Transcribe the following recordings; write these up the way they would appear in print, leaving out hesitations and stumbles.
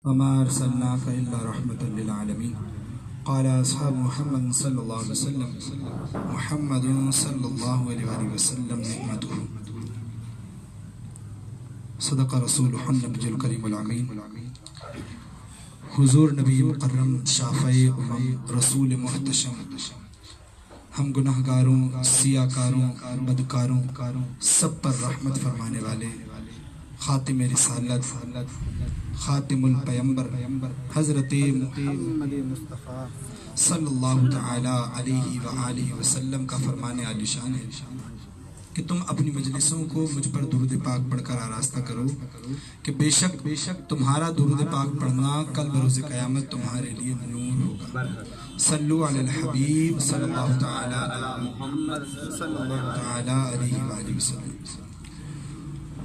وما أرسلناك إلا رحمة للعالمين قال أصحاب محمد صلى الله عليه وسلم محمد صلى الله عليه وسلم نعمته صدق رسول النبی الکریم الامین۔ حضور نبی مکرم شافع امم رسول محتشم، ہم گناہ گاروں، سیاہ کاروں، بدکاروں سب پر رحمت فرمانے والے خاتم رسالت، خاتم الپیمبر حضرت محمد مصطفیٰ صلی اللہ تعالی علیہ وآلہ وسلم کا فرمان عالی شان ہے کہ تم اپنی مجلسوں کو مجھ پر درود پاک پڑھ کر آراستہ کرو کہ بے شک تمہارا درود پاک پڑھنا کل بروز قیامت تمہارے لیے نور ہوگا۔ صلو علی الحبیب صلی اللہ تعالی علی محمد صلی اللہ تعالی علیہ وآلہ وسلم۔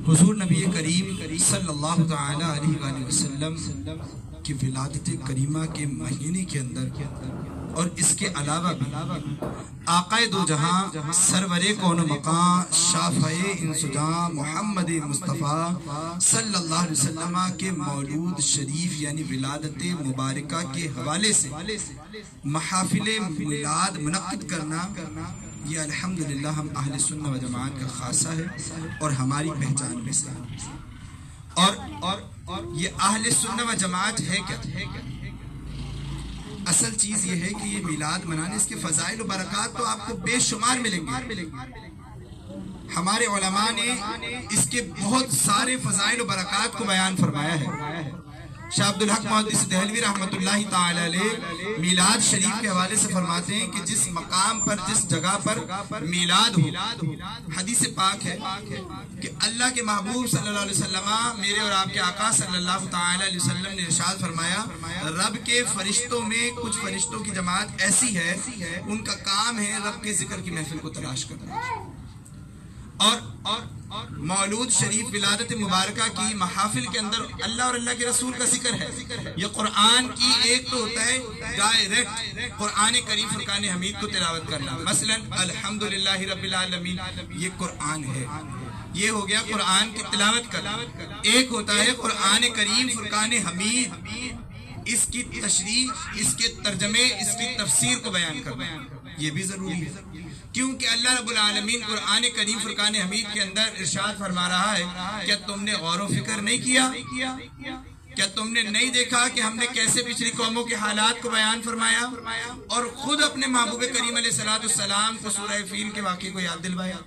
حضور نبی کریم صلی اللہ تعالی علیہ وآلہ وسلم کی ولادت کریمہ کے مہینے کے اندر اور اس کے علاوہ بھی آقا دو جہاں سرور کون و مقام شافع انس و جاں محمد مصطفیٰ صلی اللہ علیہ وسلم کے مولود شریف یعنی ولادت مبارکہ کے حوالے سے محافل میلاد منعقد کرنا، یہ الحمدللہ ہم اہل سنت و جماعت کا خاصہ ہے اور ہماری پہچان میں سے۔ اور یہ اہل سنت و جماعت ہے کیا؟ اصل چیز یہ ہے کہ یہ میلاد منانے اس کے فضائل و برکات تو آپ کو بے شمار ملیں گے۔ ہمارے علماء نے اس کے بہت سارے فضائل و برکات کو بیان فرمایا ہے۔ شاہ عبدالحق محدث دہلوی رحمۃ اللہ تعالی علیہ میلاد شریف کے حوالے سے فرماتے ہیں کہ جس مقام پر، جس جگہ پر میلاد ہو، حدیث پاک ہے کہ اللہ کے محبوب صلی اللہ علیہ وسلم، میرے اور آپ کے آقا صلی اللہ تعالی علیہ وسلم نے ارشاد فرمایا، رب کے فرشتوں میں کچھ فرشتوں کی جماعت ایسی ہے ان کا کام ہے رب کے ذکر کی محفل کو تلاش کرنا۔ اور مولود شریف ولادت مبارکہ کی محافل کے اندر اللہ اور اللہ کے رسول کا ذکر ہے۔ یہ قرآن کی ایک تو ہوتا ہے ڈائریکٹ قرآن کریم فرقان حمید کو تلاوت کرنا، مثلا الحمدللہ رب العالمین، یہ قرآن ہے، یہ ہو گیا قرآن کی تلاوت کرنا۔ ایک ہوتا ہے قرآن کریم فرقان حمید، اس کی تشریح، اس کے ترجمے، اس کی تفسیر کو بیان کرنا، یہ بھی ضروری ہے کیونکہ اللہ رب العالمین قرآن کریم فرقان حمید کے اندر ارشاد فرما رہا ہے، کیا تم نے غور و فکر نہیں کیا؟ کیا تم نے نہیں دیکھا کہ ہم نے کیسے پچھلی قوموں کے حالات کو بیان فرمایا اور خود اپنے محبوب کریم علیہ السلام کو سورہ فیل کے واقعے کو یاد دلوایا؟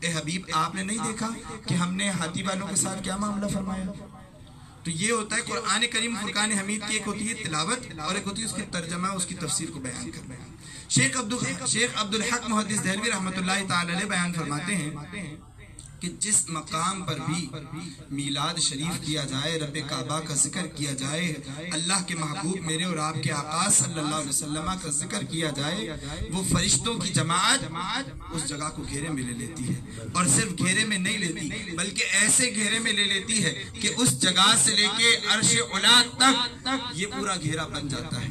اے حبیب، آپ نے نہیں دیکھا کہ ہم نے ہاتھی والوں کے ساتھ کیا معاملہ فرمایا؟ تو یہ ہوتا ہے قرآن کریم فرقان حمید کی ایک ہوتی ہے تلاوت اور ایک ہوتی ہے اس کی ترجمہ، اس کی تفسیر کو بیان کرنا۔ شیخ عبدالحق محدث دہلوی رحمۃ اللہ تعالی علیہ بیان فرماتے ہیں کہ جس مقام پر بھی میلاد شریف کیا جائے، رب کعبہ کا ذکر کیا جائے، اللہ کے محبوب میرے اور آپ کے آقا صلی اللہ علیہ وسلم کا ذکر کیا جائے، وہ فرشتوں کی جماعت اس جگہ کو گھیرے میں لے لیتی ہے، اور صرف گھیرے میں نہیں لیتی بلکہ ایسے گھیرے میں لے لیتی ہے کہ اس جگہ سے لے کے عرش علا تک یہ پورا گھیرا بن جاتا ہے۔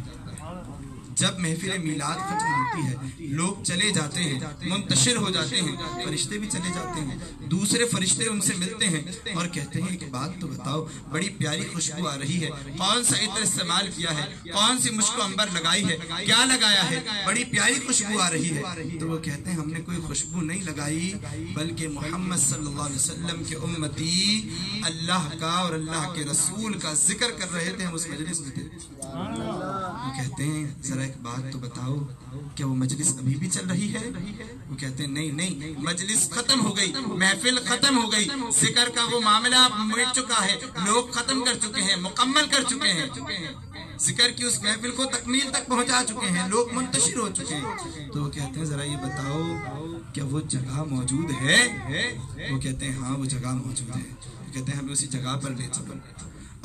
جب محفل میلاد ختم ہوتی ہے، لوگ چلے جاتے ہیں، منتشر ہو جاتے ہیں، فرشتے بھی چلے جاتے ہیں، دوسرے فرشتے ان سے ملتے ہیں اور کہتے ہیں ایک بات تو بتاؤ، بڑی پیاری خوشبو آ رہی ہے، کون سا عطر استعمال کیا ہے، کون سی مشک و عنبر لگائی ہے، کیا لگایا ہے، بڑی پیاری خوشبو آ رہی ہے۔ تو وہ کہتے ہیں ہم نے کوئی خوشبو نہیں لگائی بلکہ محمد صلی اللہ علیہ وسلم کے امتی اللہ کا اور اللہ کے رسول کا ذکر کر رہے تھے، ہم اس مجلس میں تھے۔ وہ کہتے ہیں ذرا ایک بات تو بتاؤ، کیا وہ مجلس ابھی بھی چل رہی ہے؟ وہ کہتے ہیں نہیں، مجلس ختم ہو گئی، محفل ختم ہو گئی، ذکر کا وہ معاملہ مٹ چکا ہے، لوگ ختم کر چکے ہیں، مکمل کر چکے ہیں، ذکر کی اس محفل کو تکمیل تک پہنچا چکے ہیں، لوگ منتشر ہو چکے ہیں۔ تو وہ کہتے ہیں ذرا یہ بتاؤ کیا وہ جگہ موجود ہے؟ وہ کہتے ہیں ہاں وہ جگہ موجود ہے۔ وہ کہتے ہیں ہمیں اسی جگہ پر لے چلو۔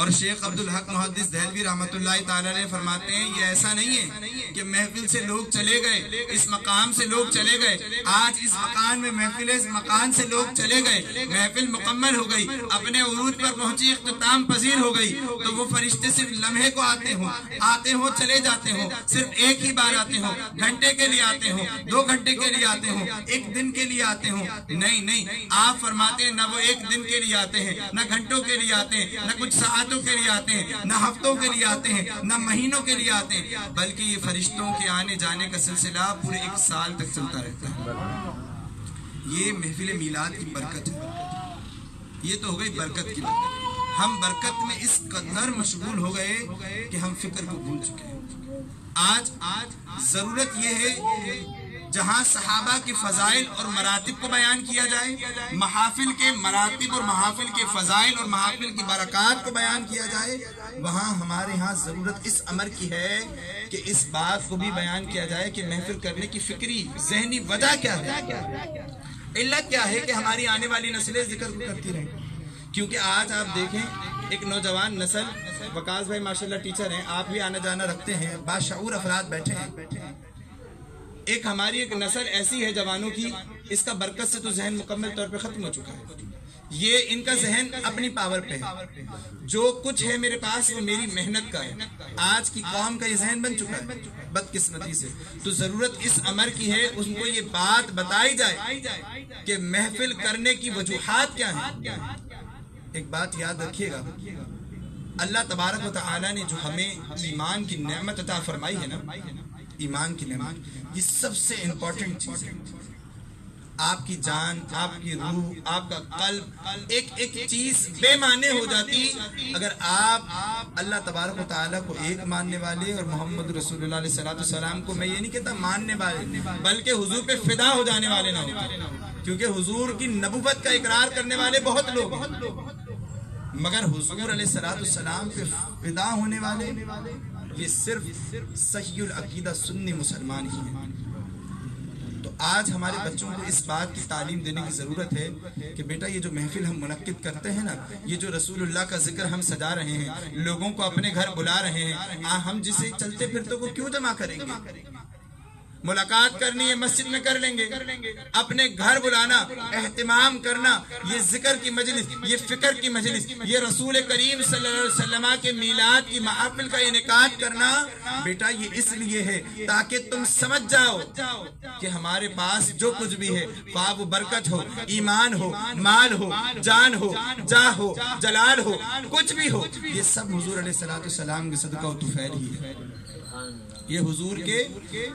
اور شیخ عبدالحق محدث دہلوی رحمۃ اللہ تعالی علیہ فرماتے ہیں یہ ایسا نہیں ہے کہ محفل سے لوگ چلے گئے، اس مقام سے لوگ چلے گئے، آج اس مکان میں محفل ہے، اس مکان سے لوگ چلے گئے، محفل مکمل ہو گئی، اپنے عروج پر پہنچی، اختتام پذیر ہو گئی، تو وہ فرشتے صرف لمحے کو آتے ہوں چلے جاتے ہوں، صرف ایک ہی بار آتے ہوں، گھنٹے کے لیے آتے ہوں، 2 گھنٹے کے لیے آتے ہوں، 1 دن کے لیے آتے ہوں، نہیں، آپ فرماتے ہیں نہ وہ 1 دن کے لیے آتے ہیں، نہ گھنٹوں کے لیے آتے ہیں، نہ کچھ ساعت ساعتوں کے لیے آتے ہیں، نہ ہفتوں کے لیے آتے ہیں، نہ مہینوں کے لیے آتے ہیں، بلکہ یہ فرشتوں کے آنے جانے کا سلسلہ پورے 1 سال تک چلتا رہتا ہے۔ یہ محفل میلاد کی برکت ہے، یہ تو ہو گئی برکت کی برکت۔ ہم برکت میں اس قدر مشغول ہو گئے کہ ہم فکر کو بھول چکے ہیں۔ آج ضرورت یہ ہے جہاں صحابہ کے فضائل اور مراتب کو بیان کیا جائے، محافل کے مراتب اور محافل کے فضائل اور محافل کی برکات کو بیان کیا جائے، وہاں ہمارے ہاں ضرورت اس امر کی ہے کہ اس بات کو بھی بیان کیا جائے کہ محفل کرنے کی فکری ذہنی وجہ کیا ہے، علت کیا ہے کہ ہماری آنے والی نسلیں ذکر کرتی رہیں۔ کیونکہ آج آپ دیکھیں ایک نوجوان نسل، وقاص بھائی ماشاءاللہ ٹیچر ہیں، آپ بھی آنا جانا رکھتے ہیں، باشعور افراد بیٹھے ہیں، ایک ہماری ایک نسل ایسی ہے جوانوں کی، اس کا برکت سے تو ذہن مکمل طور پہ ختم ہو چکا ہے۔ یہ ان کا ذہن اپنی پاور پہ ہے، جو کچھ ہے میرے پاس وہ میری محنت کا ہے۔ آج کی قوم کا یہ ذہن بن چکا ہے بدقسمتی سے۔ تو ضرورت اس امر کی ہے ان کو یہ بات بتائی جائے کہ محفل کرنے کی وجوہات کیا ہیں۔ ایک بات یاد رکھیے گا، اللہ تبارک و تعالی نے جو ہمیں ایمان کی نعمت عطا فرمائی ہے نا، ایمان کی نعمت، یہ سب سے امپورٹنٹ چیز ہے۔ آپ کی جان، آپ کی روح، آپ کا قلب، ایک چیز بے معنی ہو جاتی اگر آپ اللہ تبارک و تعالیٰ کو ایک ماننے والے اور محمد رسول اللہ علیہ السلام کو، میں یہ نہیں کہتا ماننے والے، بلکہ حضور پہ فدا ہو جانے والے نہ ہوتے، کیونکہ حضور کی نبوت کا اقرار کرنے والے بہت لوگ ہیں، مگر حضور علیہ السلام پہ فدا ہونے والے یہ صرف صحیح العقیدہ سنی مسلمان ہی ہیں۔ تو آج ہمارے بچوں کو اس بات کی تعلیم دینے کی ضرورت ہے کہ بیٹا یہ جو محفل ہم منعقد کرتے ہیں نا، یہ جو رسول اللہ کا ذکر ہم سجا رہے ہیں، لوگوں کو اپنے گھر بلا رہے ہیں، ہم جسے چلتے پھرتے کو کیوں جمع کریں گے؟ ملاقات کرنی ہے مسجد میں کر لیں گے، اپنے گھر بلانا، اہتمام کرنا، یہ ذکر کی مجلس، یہ فکر کی مجلس، یہ رسول کریم صلی اللہ علیہ وسلم کے میلاد کی محافل کا انعقاد کرنا، بیٹا یہ اس لیے ہے تاکہ تم سمجھ جاؤ کہ ہمارے پاس جو کچھ بھی ہے، خواہ وہ برکت ہو، ایمان ہو، مال ہو، جان ہو، جاہ ہو، جلال ہو، کچھ بھی ہو، یہ سب حضور علیہ السلام کے صدقہ و طفیل ہی ہے، یہ حضور کے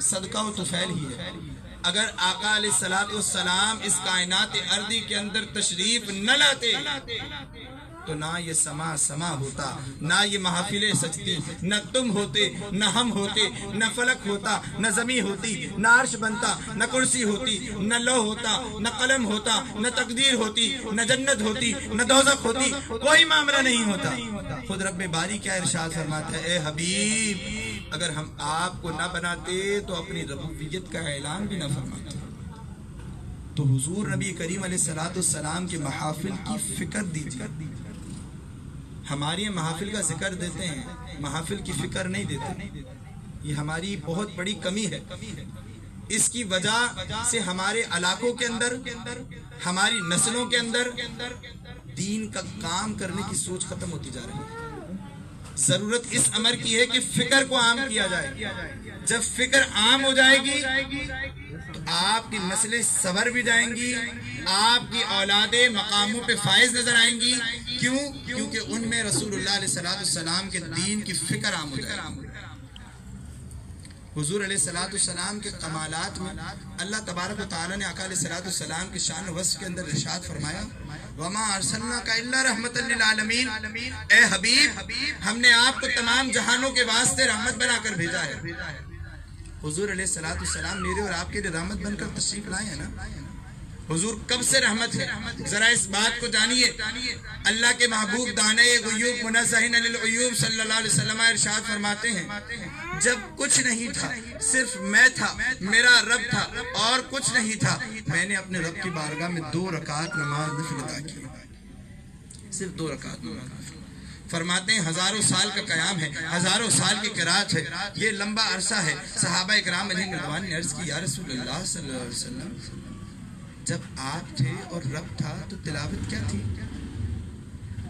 صدقہ و طفیل ہی ہے۔ اگر آقا علیہ السلام اس کائنات ارضی کے اندر تشریف نہ لاتے تو نہ یہ سما ہوتا، نہ یہ محافلیں سجتی، نہ تم ہوتے، نہ ہم ہوتے، نہ فلک ہوتا، نہ زمین ہوتی، نہ عرش بنتا، نہ کرسی ہوتی، نہ لوح ہوتا، نہ قلم ہوتا، نہ تقدیر ہوتی، نہ جنت ہوتی، نہ دوزخ ہوتی، کوئی معاملہ نہیں ہوتا۔ خود رب باری کیا ارشاد فرماتا ہے، اے حبیب اگر ہم آپ کو نہ بناتے تو اپنی ربوبیت کا اعلان بھی نہ فرماتے۔ تو حضور نبی کریم علیہ السلام کے محافل کی فکر دیجیے۔ ہماری محافل کا ذکر دیتے ہیں، محافل کی فکر نہیں دیتے، یہ ہماری بہت بڑی کمی ہے۔ اس کی وجہ سے ہمارے علاقوں کے اندر، ہماری نسلوں کے اندر دین کا کام کرنے کی سوچ ختم ہوتی جا رہی ہے۔ ضرورت اس امر کی ہے کہ فکر کو عام کیا جائے۔ جب فکر عام ہو جائے گی تو آپ کی نسلیں سنور بھی جائیں گی، آپ کی اولادیں مقاموں پہ فائز نظر آئیں گی۔ کیوں؟ کیونکہ ان میں رسول اللہ علیہ السلام کے دین کی فکر عام ہو جائے گی۔ حضور علیہ السلام کے کمالات میں اللہ تبارک و تعالی نے آقا علیہ السلام کی شان و وصف کے اندر ارشاد فرمایا، وَمَا أَرْسَلْنَاكَ إِلَّا رَحْمَةً لِّلْعَالَمِينَ، اے حبیب ہم نے آپ کو تمام جہانوں کے واسطے رحمت بنا کر بھیجا ہے۔ حضور علیہ السلام میرے اور آپ کے لیے رحمت بن کر تشریف لائے ہیں نا۔ حضور کب سے رحمت ہے؟ ذرا اس بات کو جانیے۔ اللہ کے محبوب دانے غیوب منزہین عن العیوب صلی اللہ علیہ وسلم ارشاد فرماتے ہیں، جب کچھ نہیں تھا، صرف میں تھا، میرا رب تھا اور کچھ نہیں تھا، میں نے اپنے رب کی بارگاہ میں 2 رکعت نماز نفل ادا کی، صرف 2 رکعت نماز۔ فرماتے ہیں ہزاروں سال کا قیام ہے، ہزاروں سال کی قرات ہے، یہ لمبا عرصہ ہے۔ صحابہ اکرام علیہ رضوان نے عرض کی، یا رسول اللہ صلی اللہ علیہ وسلم جب آپ تھے اور رب تھا تو تلاوت کیا تھی؟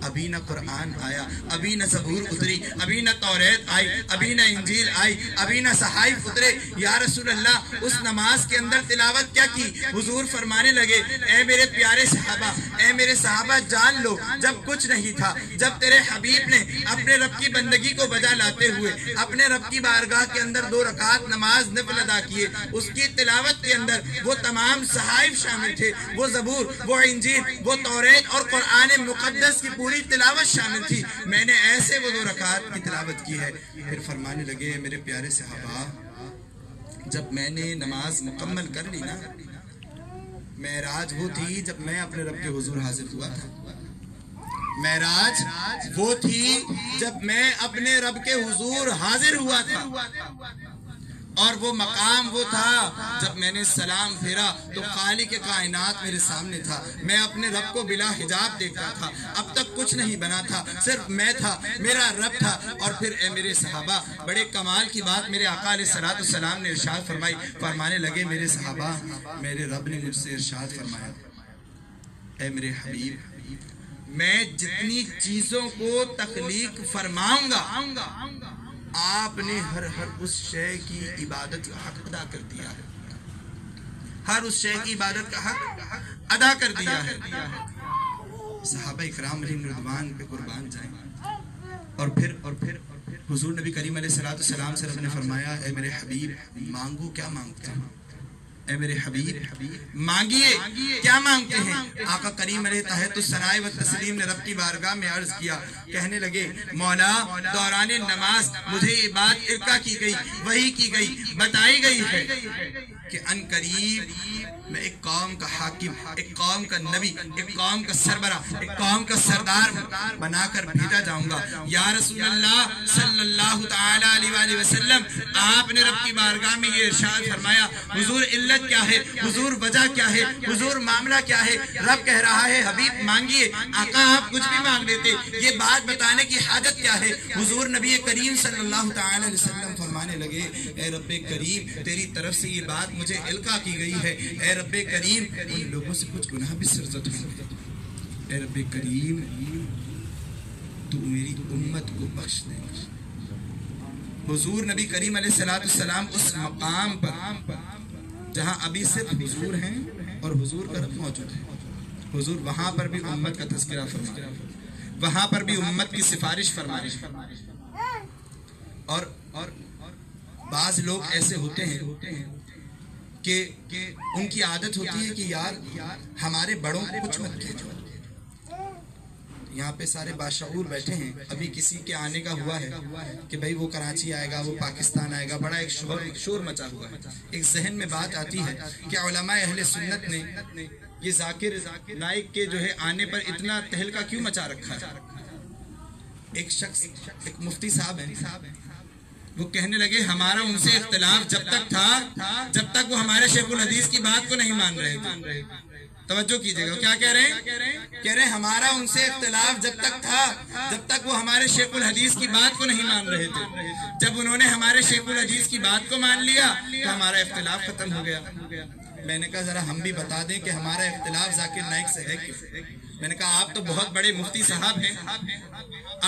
ابھی نہ قرآن آیا، ابھی نہ زبور اتری، ابھی نہ توریت آئی، ابھی نہ انجیل آئی، ابھی نہ صحائف اترے۔ یا رسول اللہ اس نماز کے اندر تلاوت کیا کی؟ حضور فرمانے لگے اے میرے پیارے صحابہ، اے میرے صحابہ جان لو جب کچھ نہیں تھا، جب تیرے حبیب نے اپنے رب کی بندگی کو بجا لاتے ہوئے اپنے رب کی بارگاہ کے اندر 2 رکعات نماز نفل ادا کیے، اس کی تلاوت کے اندر وہ تمام صحائف شامل تھے، وہ زبور، وہ انجیل، وہ توریت اور قرآن مقدس کی پوری تلاوت شامل تھی۔ میں نے ایسے وہ 2 رکعات کی تلاوت کی ہے۔ پھر فرمانے لگے میرے پیارے صحابہ جب میں نے نماز مکمل کر لی نا، معراج وہ تھی جب میں اپنے رب کے حضور حاضر ہوا تھا، معراج وہ تھی جب میں اپنے رب کے حضور حاضر ہوا تھا، اور وہ مقام وہ تھا جب میں نے سلام پھیرا تو خالق کائنات میرے سامنے تھا، میں اپنے رب کو بلا حجاب دیکھتا تھا، اب تک کچھ نہیں بنا تھا، صرف میں تھا، میرا رب تھا۔ اور پھر اے میرے صحابہ بڑے کمال کی بات میرے آقا علیہ الصلوۃ والسلام نے ارشاد فرمائی، فرمانے لگے میرے صحابہ میرے رب نے مجھ سے ارشاد فرمایا اے میرے حبیب میں جتنی چیزوں کو تخلیق فرماؤں گا آپ نے ہر اس شے کی عبادت کا حق ادا کر دیا ہے، ہر اس شے کی عبادت کا حق ادا کر دیا ہے۔ صحابہ اکرام علیہم رضوان پہ قربان جائیں۔ اور پھر حضور نبی کریم علیہ الصلوۃ والسلام سے رب نے فرمایا اے میرے حبیب مانگو کیا مانگتے ہیں، اے میرے حبیب مانگیے کیا مانگتے ہیں۔ آقا کریم علیہ تحت الثناء و تسلیم نے رب کی بارگاہ میں عرض کیا، کہنے لگے مولا دوران نماز مجھے یہ بات ارقا کی گئی، وحی کی گئی، بتائی گئی ہے کہ ان قریب میں ایک قوم کا حاکم، ایک قوم کا نبی، ایک قوم کا سربراہ، ایک قوم کا سردار بنا کر بھیجا جاؤں گا۔ یا رسول اللہ صلی اللہ تعالی علیہ وآلہ وسلم آپ نے رب کی بارگاہ میں یہ ارشاد فرمایا حضور علت کیا ہے، حضور وجہ کیا ہے، حضور معاملہ کیا ہے؟ رب کہہ رہا ہے حبیب مانگیے، آقا آپ کچھ بھی مانگ لیتے، یہ بات بتانے کی حاجت کیا ہے؟ حضور نبی کریم صلی اللہ تعالی علیہ وسلم فرمانے لگے اے رب کریم تیری طرف سے یہ بات مجھے القا کی گئی ہے، اے رب کریم ان لوگوں سے کچھ گناہ بھی سرزد ہوئے، اے رب کریم تو میری امت کو بخش دے۔ حضور نبی کریم علیہ الصلوۃ والسلام اس مقام پر جہاں ابھی صرف حضور ہیں اور حضور کا رب موجود ہے، حضور وہاں پر بھی امت کا تذکرہ فرما، وہاں پر بھی امت کی سفارش فرما۔ اور بعض لوگ ایسے ہوتے ہیں کہ ان کی عادت ہوتی ہے کہ یار ہمارے بڑوں کو کچھ مت کہو۔ یہاں پہ سارے باشعور بیٹھے ہیں، ابھی کسی کے آنے کا ہوا ہے کہ بھائی وہ کراچی آئے گا، وہ پاکستان آئے گا، بڑا ایک شور مچا ہوا ہے۔ ایک ذہن میں بات آتی ہے کہ علماء اہل سنت نے یہ ذاکر نائک کے جو ہے آنے پر اتنا تہلکہ کیوں مچا رکھا ہے؟ ایک شخص ایک مفتی صاحب ہیں، وہ کہنے لگے ہمارا ان سے اختلاف جب تک تھا جب تک وہ ہمارے شیخ الحدیث کی بات کو نہیں مان رہے تھے۔ توجہ کیجئے گا کیا کہہ رہے ہیں؟ کہہ رہے ہیں ہمارا ان سے اختلاف جب تک تھا جب تک وہ ہمارے شیخ الحدیث کی بات کو نہیں مان رہے تھے، جب انہوں نے ہمارے شیخ الحدیث کی بات کو مان لیا تو ہمارا اختلاف ختم ہو گیا۔ میں نے کہا ذرا ہم بھی بتا دیں کہ ہمارا اختلاف ذاکر نائک سے ہے کیوں؟ میں نے کہا آپ تو بہت بڑے مفتی صاحب ہیں،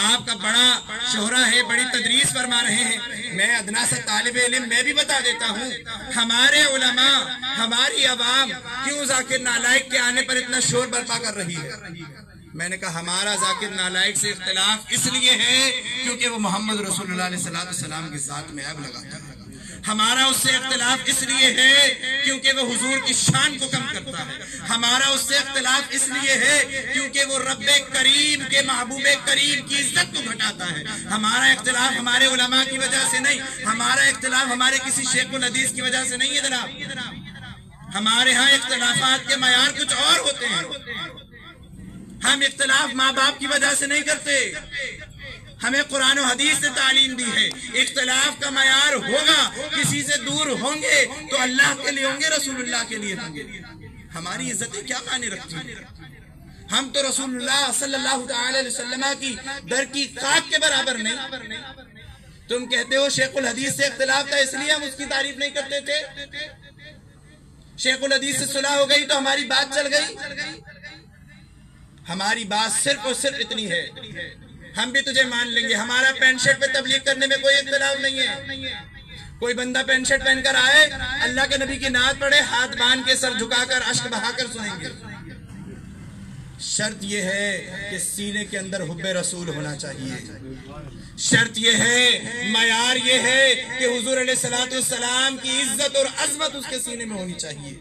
آپ کا بڑا شہرہ ہے، بڑی تدریس فرما رہے ہیں، میں ادنا سا طالب علم میں بھی بتا دیتا ہوں ہمارے علماء ہماری عوام کیوں ذاکر نالائق کے آنے پر اتنا شور برپا کر رہی ہے؟ میں نے کہا ہمارا ذاکر نالائق سے اختلاف اس لیے ہے کیونکہ وہ محمد رسول اللہ علیہ السلام کی ذات میں عیب لگاتا ہے، ہمارا اس سے اختلاف اس لیے ہے کیونکہ وہ حضور کی شان کو کم کرتا ہے، ہمارا اس سے اختلاف اس لیے ہے کیونکہ وہ رب کریم کے محبوب کریم کی عزت کو گھٹاتا ہے۔ ہمارا اختلاف ہمارے علماء کی وجہ سے نہیں، ہمارا اختلاف ہمارے کسی شیخ الحدیث کی وجہ سے نہیں ہے جناب، ہمارے ہاں اختلافات کے معیار کچھ اور ہوتے ہیں۔ ہم اختلاف ماں باپ کی وجہ سے نہیں کرتے، ہمیں قرآن و حدیث سے تعلیم دی ہے اختلاف کا معیار ہوگا، کسی سے دور ہوں گے تو اللہ کے لیے ہوں گے، رسول اللہ کے لیے ہوں گے۔ ہماری عزتیں کیا معنی رکھتی ہیں؟ ہم تو رسول اللہ صلی اللہ تعالی علیہ وسلم کی در کی خاک کے برابر نہیں۔ تم کہتے ہو شیخ الحدیث سے اختلاف تھا اس لیے ہم اس کی تعریف نہیں کرتے تھے، شیخ الحدیث سے صلح ہو گئی تو ہماری بات چل گئی۔ ہماری بات صرف اور صرف اتنی ہے، ہم بھی تجھے مان لیں گے، ہمارا پینٹ شرٹ پہ تبلیغ کرنے میں کوئی اختلاف نہیں ہے۔ کوئی بندہ پینٹ شرٹ پہن کر آئے، اللہ کے نبی کی نعت پڑھے، ہاتھ باندھ کے سر جھکا کر اشک بہا کر سنیں گے۔ شرط یہ ہے کہ سینے کے اندر حب رسول ہونا چاہیے، شرط یہ ہے، معیار یہ ہے کہ حضور علیہ السلام کی عزت اور عظمت اس کے سینے میں ہونی چاہیے۔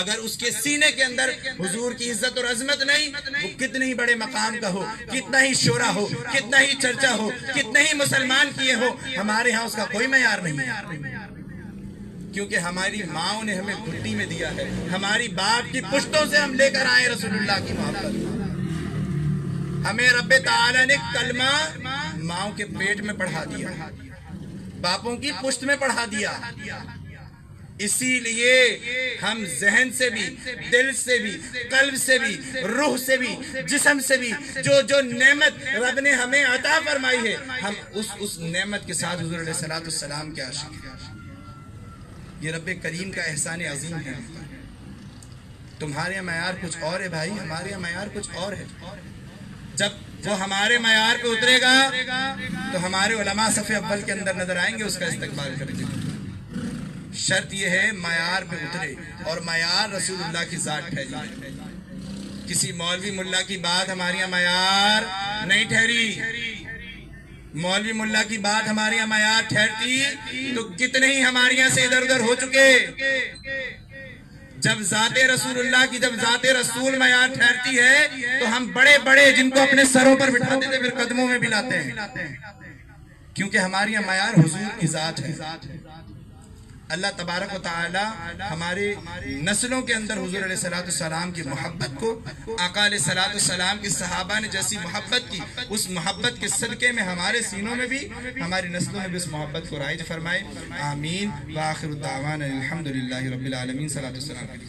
اگر اس کے سینے کے اندر حضور کی عزت اور عظمت نہیں، وہ کتنے ہی بڑے مقام کا ہو، کتنا ہی شورا ہو، کتنا ہی چرچا ہو، کتنے ہی مسلمان کیے ہو، ہمارے ہاں اس کا کوئی معیار نہیں ہے۔ کیونکہ ہماری ماں نے ہمیں گھٹی میں دیا ہے، ہماری باپ کی پشتوں سے ہم لے کر آئے رسول اللہ کی محبت۔ ہمیں رب تعالی نے کلمہ ماؤں کے پیٹ میں پڑھا دیا، باپوں کی پشت میں پڑھا دیا۔ اسی لیے ہم ذہن سے بھی، دل سے بھی، قلب سے بھی، روح سے بھی، جسم سے بھی جو نعمت رب نے ہمیں عطا فرمائی ہے، ہم اس نعمت کے ساتھ حضور علیہ السلام کے عاشق ہیں۔ یہ رب کریم کا احسان عظیم ہے۔ تمہارے یہاں معیار کچھ اور ہے بھائی، ہمارے یہاں معیار کچھ اور ہے۔ جب وہ ہمارے معیار پہ اترے گا تو ہمارے علماء صف اول کے اندر نظر آئیں گے، اس کا استقبال کریں گے۔ شرط یہ ہے معیار پہ اترے، اور معیار رسول اللہ کی ذات ٹھہری۔ کسی مولوی ملا کی بات ہمارے یہاں معیار نہیں ٹھہری۔ مولوی ملا کی بات ہمارے یہاں معیار ٹھہرتی تو کتنے ہی ہمارے یہاں سے ادھر ادھر ہو چکے۔ جب ذات رسول اللہ کی، جب ذات رسول معیار ٹھہرتی ہے تو ہم بڑے بڑے جن کو اپنے سروں پر بٹھاتے تھے پھر قدموں میں بلاتے ہیں، کیونکہ ہمارے یہاں معیار حضور کی ذات ہے۔ اللہ تبارک و تعالی ہمارے نسلوں کے اندر حضور علیہ السلام کی محبت کو، آقا علیہ السلام کی صحابہ نے جیسی محبت کی، اس محبت کے صدقے میں ہمارے سینوں میں بھی، ہماری نسلوں میں بھی اس محبت کو رائج فرمائے۔ آمین۔ وآخر الدعوانا الحمدللہ رب العالمین۔ صلاۃ والسلام علیہ